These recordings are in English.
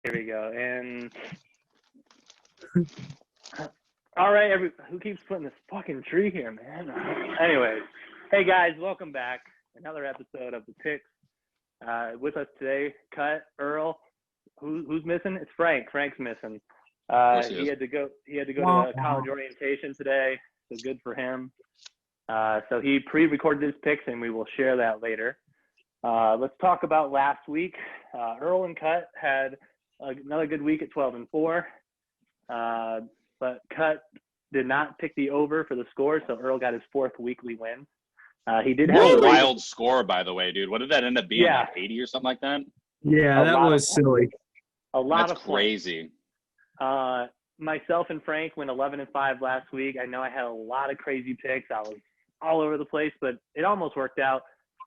Here we go. And all right, who keeps putting this fucking tree here, man? Anyways, hey guys, welcome back. Another episode of the Picks. With us today, Cut, Earl. Who's missing? It's Frank. Frank's missing. He had to go to college orientation today, so good for him. So he pre-recorded his picks, and we will share that later. Let's talk about last week. Earl and Cut had another good week at 12-4, but Cut did not pick the over for the score, so Earl got his fourth weekly win. He did have a wild score, by the way, dude. What did that end up being? Yeah. Like 80 or something like that? Yeah, that was silly. That's crazy. Myself and Frank went 11-5 last week. I know I had a lot of crazy picks. I was all over the place, but it almost worked out.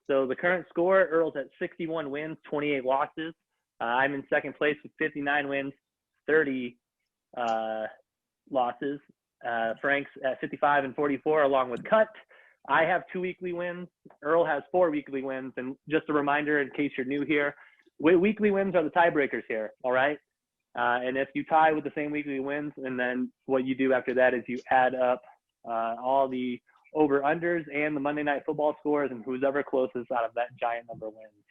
So the current score, Earl's at 61 wins, 28 losses. I'm in second place with 59 wins, 30 losses. Frank's at 55-44 along with Cut. I have 2 weekly wins. Earl has 4 weekly wins. And just a reminder, in case you're new here, weekly wins are the tiebreakers here, all right? And if you tie with the same weekly wins, and then what you do after that is you add up all the over-unders and the Monday Night Football scores, and who's ever closest out of that giant number wins.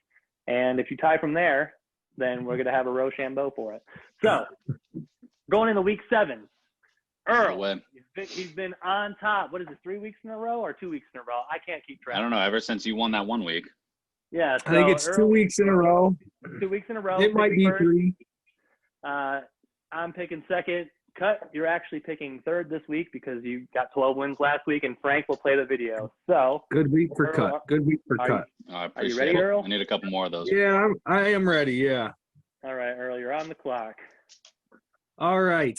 And if you tie from there, then we're going to have a Rochambeau for it. So, going into week 7, Earl, he's been on top. What is it, 3 weeks in a row or 2 weeks in a row? I can't keep track. I don't know, ever since you won that 1 week. Yeah. So I think it's Earl, 2 weeks in a row. 2 weeks in a row. It might be first. 3. I'm picking second. Cut, you're actually picking third this week because you got 12 wins last week, and Frank will play the video. So good week for Earl, Cut. Good week for Cut. I are you ready, it. Earl? I need a couple more of those. Yeah, I am ready. Yeah. All right, Earl, you're on the clock. All right.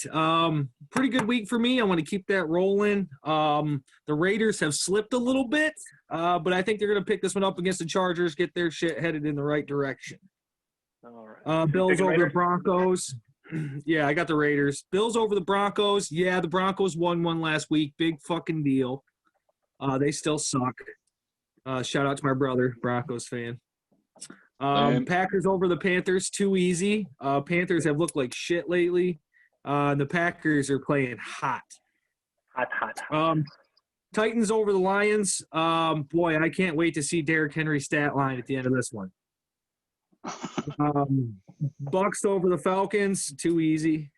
Pretty good week for me. I want to keep that rolling. The Raiders have slipped a little bit, but I think they're going to pick this one up against the Chargers, get their shit headed in the right direction. All right. Bills over the Broncos. Yeah, I got the Raiders. Bills over the Broncos. Yeah, the Broncos won one last week. Big fucking deal. They still suck. Shout out to my brother, Broncos fan. Packers over the Panthers. Too easy. Panthers have looked like shit lately. The Packers are playing hot. Hot. Titans over the Lions. Boy, I can't wait to see Derrick Henry's stat line at the end of this one. Bucks over the Falcons. Too easy.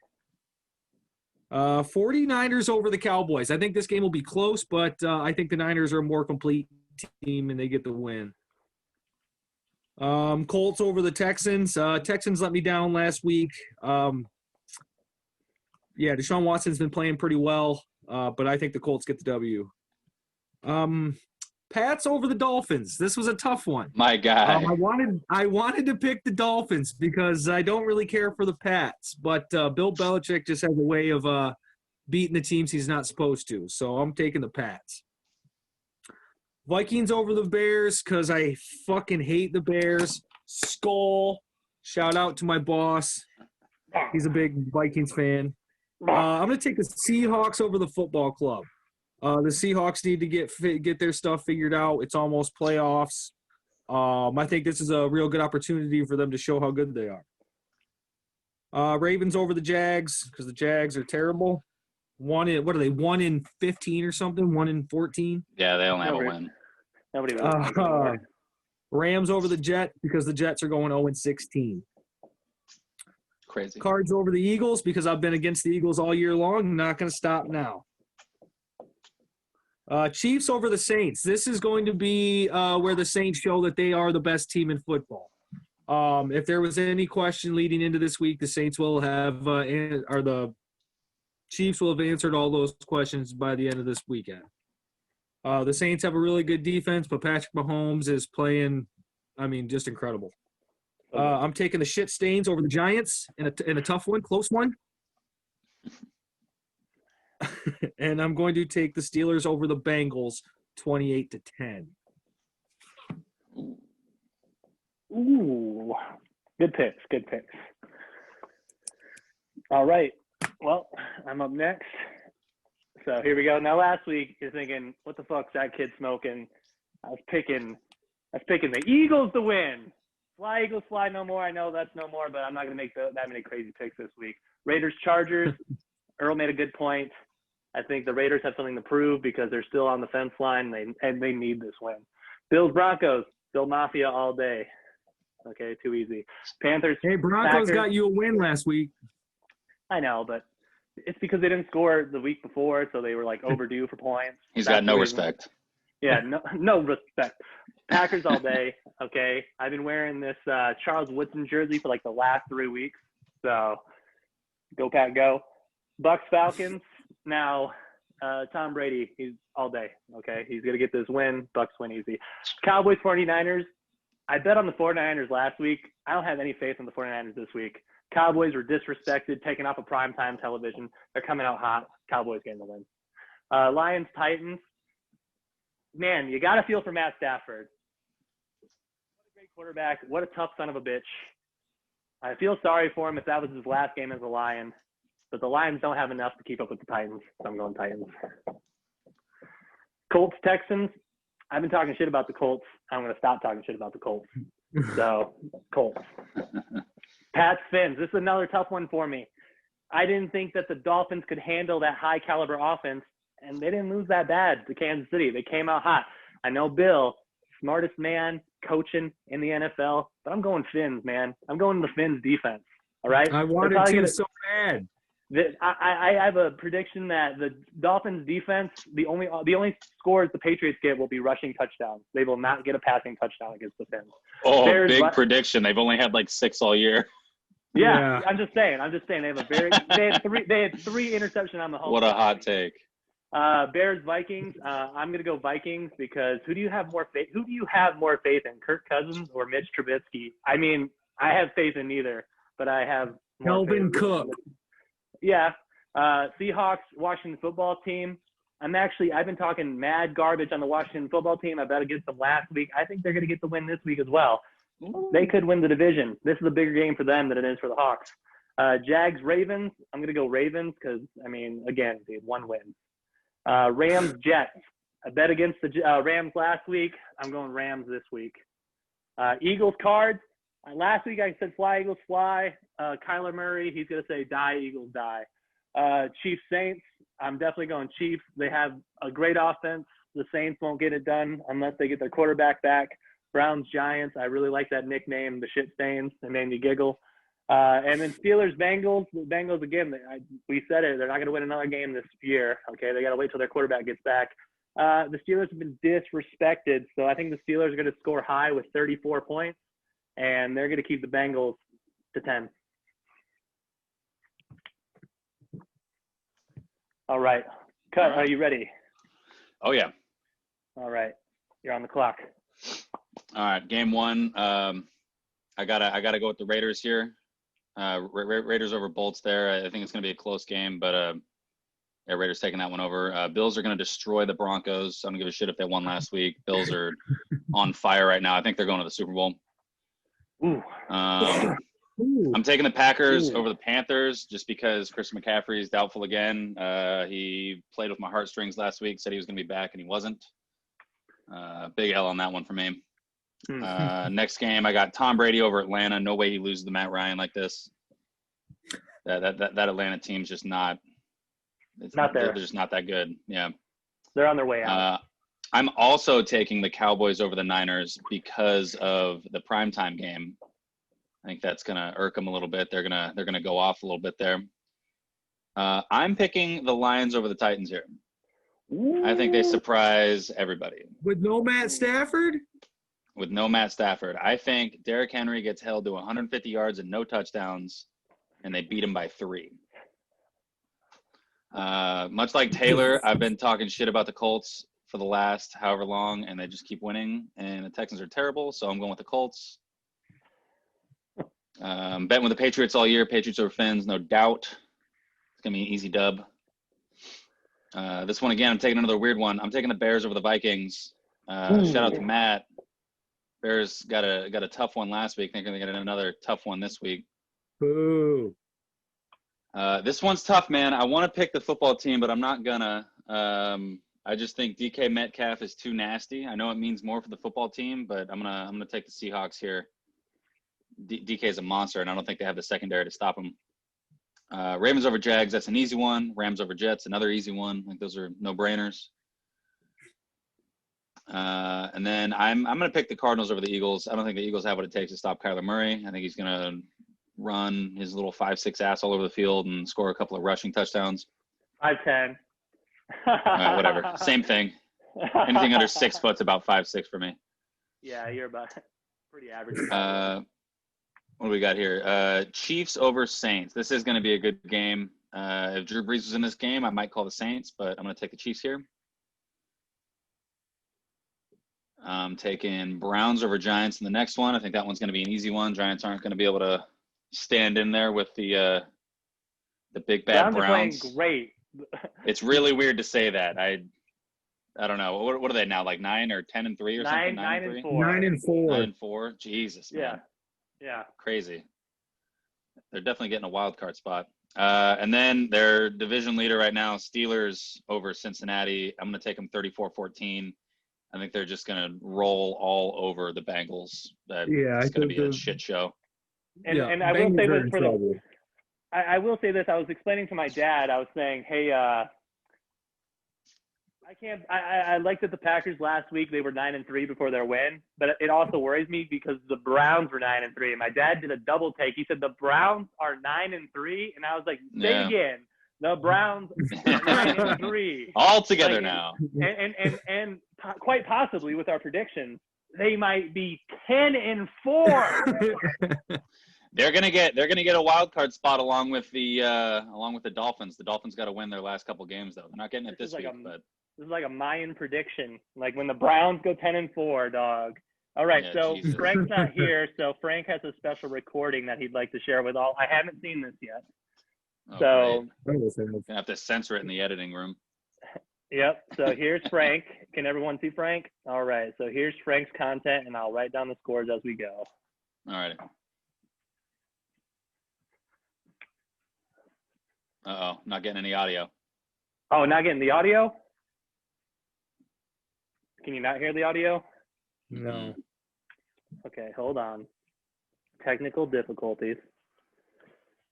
49ers over the Cowboys. I think this game will be close, but I think the Niners are a more complete team and they get the win. Colts over the Texans. Texans let me down last week. Yeah, Deshaun Watson's been playing pretty well, but I think the Colts get the W. Pats over the Dolphins. This was a tough one. My guy. I wanted to pick the Dolphins because I don't really care for the Pats, but Bill Belichick just has a way of beating the teams he's not supposed to. So I'm taking the Pats. Vikings over the Bears because I fucking hate the Bears. Skull. Shout out to my boss. He's a big Vikings fan. I'm going to take the Seahawks over the football club. The Seahawks need to get their stuff figured out. It's almost playoffs. I think this is a real good opportunity for them to show how good they are. Ravens over the Jags because the Jags are terrible. What are they? 1 in 15 or something? 1 in 14? Yeah, they only have a win. Nobody Rams over the Jets because the Jets are going 0-16. Crazy. Cards over the Eagles because I've been against the Eagles all year long. I'm not going to stop now. Chiefs over the Saints. This is going to be where the Saints show that they are the best team in football. If there was any question leading into this week, the Saints will have or the Chiefs will have answered all those questions by the end of this weekend. The Saints have a really good defense, but Patrick Mahomes is playing, just incredible. I'm taking the shit stains over the Giants in a tough one, close one. And I'm going to take the Steelers over the Bengals 28-10. Ooh, good picks. All right. Well, I'm up next. So here we go. Now, last week you're thinking, what the fuck's that kid smoking? I was picking the Eagles to win. Fly Eagles fly no more. I know that's no more, but I'm not going to make that many crazy picks this week. Raiders Chargers. Earl made a good point. I think the Raiders have something to prove because they're still on the fence line and they need this win. Bills Broncos. Bill Mafia all day. Okay, too easy. Panthers. Hey, Broncos Packers. got you a win last week. I know, but it's because they didn't score the week before, so they were like overdue for points. He's That's got no the reason. respect. Yeah, no respect. Packers all day. Okay, I've been wearing this Charles Woodson jersey for like the last 3 weeks. So go Pack, go. Bucks Falcons. Now Tom Brady, he's all day. Okay, he's gonna get this win. Bucks win easy. Cowboys 49ers. I bet on the 49ers last week. I don't have any faith in the 49ers this week. Cowboys were disrespected, taken off of primetime television. They're coming out hot. Cowboys getting the win. Lions Titans. Man, you got to feel for Matt Stafford. What a great quarterback. What a tough son of a bitch. I feel sorry for him if that was his last game as a Lion. But the Lions don't have enough to keep up with the Titans, so I'm going Titans. Colts Texans. I've been talking shit about the Colts. I'm going to stop talking shit about the Colts. So, Colts. Pats Fins. This is another tough one for me. I didn't think that the Dolphins could handle that high caliber offense, and they didn't lose that bad to Kansas City. They came out hot. I know Bill, smartest man coaching in the NFL, but I'm going Fins, man. I'm going the Fins defense. All right? I wanted to so bad. I have a prediction that the Dolphins defense, the only scores the Patriots get will be rushing touchdowns. They will not get a passing touchdown against the Fins. Oh, big prediction. They've only had like 6 all year. Yeah, I'm just saying. They have they had three interceptions on the home. What a hot take. Bears Vikings. I'm gonna go Vikings because who do you have more faith in, Kirk Cousins or Mitch Trubisky? I mean, I have faith in neither, but I have more Melvin Cook. Yeah. Seahawks, Washington football team. I've been talking mad garbage on the Washington football team. I bet against them last week. I think they're going to get the win this week as well. Ooh. They could win the division. This is a bigger game for them than it is for the Hawks. Jags, Ravens. I'm going to go Ravens because, I mean, again, they had 1 win. Rams, Jets. I bet against the Rams last week. I'm going Rams this week. Eagles, Cards. Last week I said fly, Eagles, fly. Kyler Murray, he's going to say die, Eagles, die. Chiefs, Saints. I'm definitely going Chiefs. They have a great offense. The Saints won't get it done unless they get their quarterback back. Browns, Giants. I really like that nickname, the shit stains. They made me giggle. And then Steelers, Bengals. The Bengals, again, we said it. They're not going to win another game this year. Okay, they got to wait till their quarterback gets back. The Steelers have been disrespected, so I think the Steelers are going to score high with 34 points, and they're going to keep the Bengals to 10. All right. Cut, are you ready? Oh, yeah. All right. You're on the clock. All right, game 1. I gotta go with the Raiders here. Raiders over Bolts there. I think it's going to be a close game, but yeah, Raiders taking that one over. Bills are going to destroy the Broncos. I don't give a shit if they won last week. Bills are on fire right now. I think they're going to the Super Bowl. Ooh. I'm taking the Packers over the Panthers just because Christian McCaffrey is doubtful again. He played with my heartstrings last week, said he was going to be back, and he wasn't. Big L on that one for me. Next game, I got Tom Brady over Atlanta. No way he loses to Matt Ryan like this. That Atlanta team's just not. It's not there. They're just not that good. Yeah. They're on their way out. I'm also taking the Cowboys over the Niners because of the primetime game. I think that's gonna irk them a little bit. They're gonna go off a little bit there. I'm picking the Lions over the Titans here. Ooh. I think they surprise everybody. With no Matt Stafford? With no Matt Stafford. I think Derrick Henry gets held to 150 yards and no touchdowns, and they beat him by 3. Much like Taylor, I've been talking shit about the Colts for the last however long, and they just keep winning, and the Texans are terrible, so I'm going with the Colts. Betting with the Patriots all year. Patriots over Fins, no doubt. It's going to be an easy dub. This one, again, I'm taking another weird one. I'm taking the Bears over the Vikings. Shout out to Matt. Bears got a tough one last week. They're going to get another tough one this week. Boo. This one's tough, man. I want to pick the football team, but I'm not gonna. I just think DK Metcalf is too nasty. I know it means more for the football team, but I'm gonna take the Seahawks here. DK is a monster, and I don't think they have the secondary to stop him. Ravens over Jags, that's an easy one. Rams over Jets, another easy one. I think those are no-brainers. And then I'm going to pick the Cardinals over the Eagles. I don't think the Eagles have what it takes to stop Kyler Murray. I think he's going to run his little 5'6" ass all over the field and score a couple of rushing touchdowns. 5'10". Whatever. Same thing. Anything under 6 foot's about 5'6" for me. Yeah, you're about pretty average. What do we got here? Chiefs over Saints. This is going to be a good game. If Drew Brees was in this game, I might call the Saints, but I'm going to take the Chiefs here. I'm taking Browns over Giants in the next one. I think that one's going to be an easy one. Giants aren't going to be able to stand in there with the big bad Browns. Are playing great. It's really weird to say that. I don't know. What are they now? Like 9 or 10 and 3 or something? 9 and 4. 9 and 4. 9 and 4. Jesus, man. Yeah. Crazy. They're definitely getting a wild card spot. And then their division leader right now, Steelers over Cincinnati. I'm going to take them 34-14. I think they're just going to roll all over the Bengals. It's going to be a shit show. And I will say this I will say this. I was explaining to my dad. I was saying, hey, I liked that the Packers last week, they were 9 and 3 before their win, but it also worries me because the Browns were 9 and 3. And my dad did a double take. He said the Browns are 9 and 3, and I was like, say it again. The Browns are 9 and 3. All together now. And quite possibly with our predictions, they might be 10 and 4. They're gonna get a wild card spot along with the Dolphins. The Dolphins got to win their last couple games though. They're not getting it this week, but this is like a Mayan prediction. Like when the Browns go 10 and 4, dog. All right, Yeah, so Jesus. Frank's not here, so Frank has a special recording that he'd like to share with all. I haven't seen this yet. So gonna have to censor it in the editing room. Yep. So here's Frank. Can everyone see Frank? All right. So here's Frank's content, and I'll write down the scores as we go. All right. Uh-oh, not getting any audio. Oh, not getting the audio? Can you not hear the audio? No. Okay, hold on. Technical difficulties.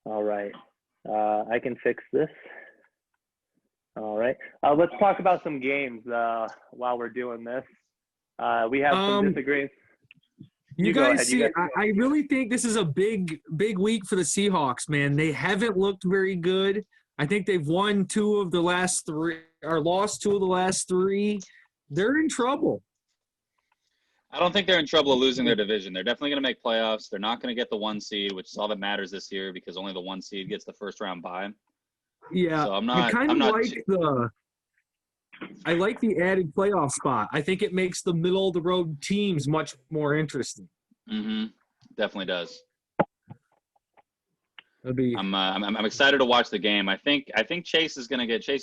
All right. I can fix this. All right. Let's talk about some games while we're doing this. We have some disagreements. You guys see, I really think this is a big week for the Seahawks, man. They haven't looked very good. I think they've won 2 of the last 3 or lost 2 of the last 3. They're in trouble. I don't think they're in trouble of losing their division. They're definitely going to make playoffs. They're not going to get the 1 seed, which is all that matters this year because only the 1 seed gets the first round bye. Yeah, so I like the added playoff spot. I think it makes the middle of the road teams much more interesting. Mm-hmm. Definitely does. I'm excited to watch the game. I think Chase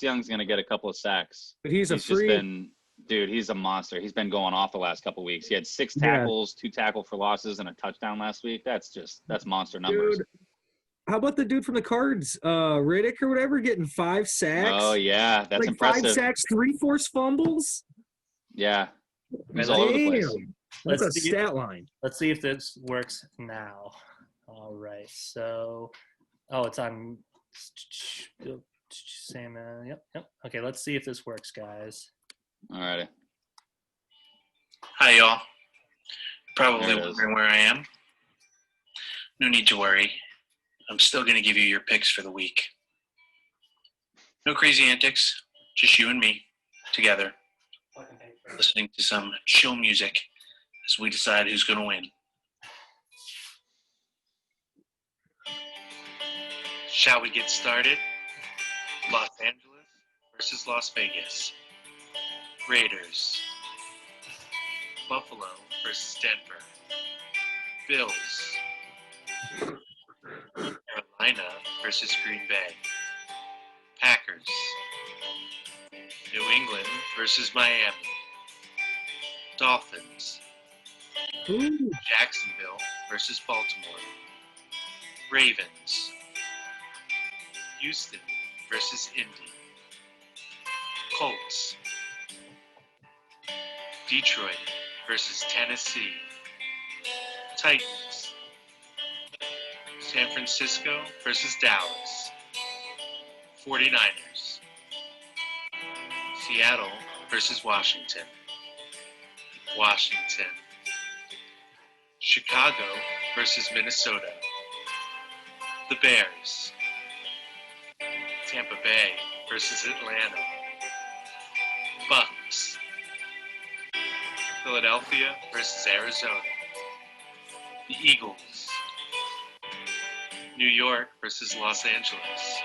Young's gonna get a couple of sacks. But he's a monster. He's been going off the last couple of weeks. He had 6 tackles, 2 tackle for losses, and a touchdown last week. That's monster numbers. Dude, how about the dude from the Cards, Riddick or whatever, getting 5 sacks? Oh yeah, that's impressive. 5 sacks, 3 forced fumbles. Yeah, he's all over the place. That's a stat line. Let's see if this works now. All right, so it's on. Same. Yep. Okay, let's see if this works, guys. All righty. Hi, y'all. Probably wondering where I am. No need to worry. I'm still going to give you your picks for the week. No crazy antics, just you and me together, listening to some chill music as we decide who's going to win. Shall we get started? Los Angeles versus Las Vegas. Raiders. Buffalo versus Denver. Bills. Carolina versus Green Bay. Packers. New England versus Miami. Dolphins. Jacksonville versus Baltimore. Ravens. Houston versus Indy. Colts. Detroit versus Tennessee. Titans. San Francisco versus Dallas. 49ers. Seattle versus Washington. Washington. Chicago versus Minnesota. The Bears. Tampa Bay versus Atlanta. Bucks. Philadelphia versus Arizona. The Eagles. New York versus Los Angeles.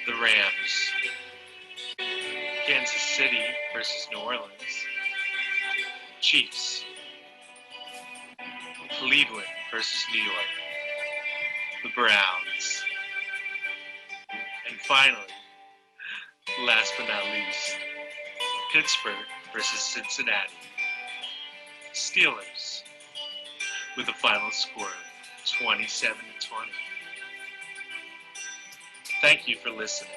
The Rams. Kansas City versus New Orleans. Chiefs. Cleveland versus New York. The Browns. And finally, last but not least, Pittsburgh versus Cincinnati. Steelers with a final score of 27-20. Thank you for listening.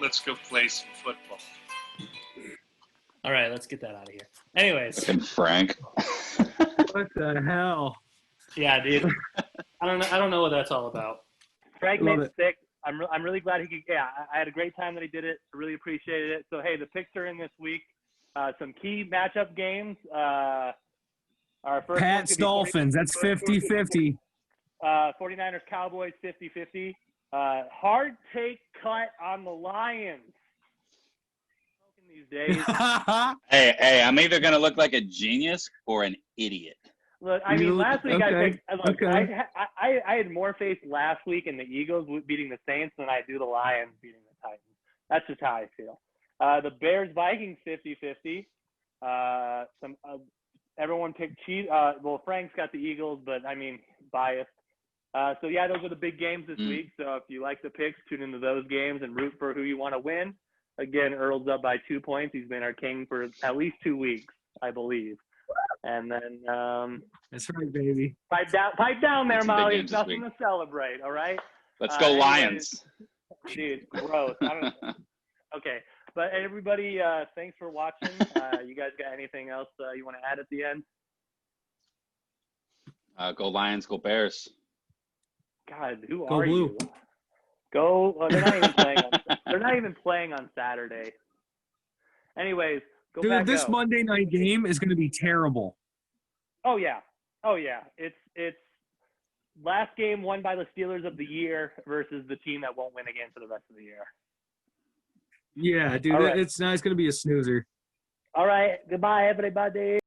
Let's go play some football. All right, let's get that out of here. Anyways, Fucking Frank. What the hell? yeah, dude. I don't know what that's all about. Frank Love made it. it sick. I'm really glad he could. Yeah, I had a great time that he did it. I really appreciated it. So hey, the picks are in this week. Some key matchup games. Our first Pats Dolphins. That's 50-50. 49ers Cowboys 50-50. Hard take cut on the Lions. These days. Hey, I'm either gonna look like a genius or an idiot. Look, I mean, last week I picked. Look, okay. I had more faith last week in the Eagles beating the Saints than I do the Lions beating the Titans. That's just how I feel. The Bears Vikings 50-50. Everyone picked Chiefs. Well, Frank's got the Eagles, but I mean biased. So yeah, those are the big games this week. So if you like the picks, tune into those games and root for who you want to win. Again, Earl's up by 2 points. He's been our king for at least 2 weeks, I believe. And then That's right, baby. pipe down there, Some big Molly. games It's this nothing week. to celebrate. All right, Let's go Lions. dude. Gross. Okay, but everybody, thanks for watching. You guys got anything else you want to add at the end? Go Lions, go Bears. God, who Go are blue. you? Go. They're not even playing. They're not even playing on Saturday. Anyways, go Dude, back. this go. Monday night game is going to be terrible. Oh yeah. It's last game won by the Steelers of the year versus the team that won't win again for the rest of the year. Yeah, dude, All right. it's going to be a snoozer. All right. Goodbye, everybody.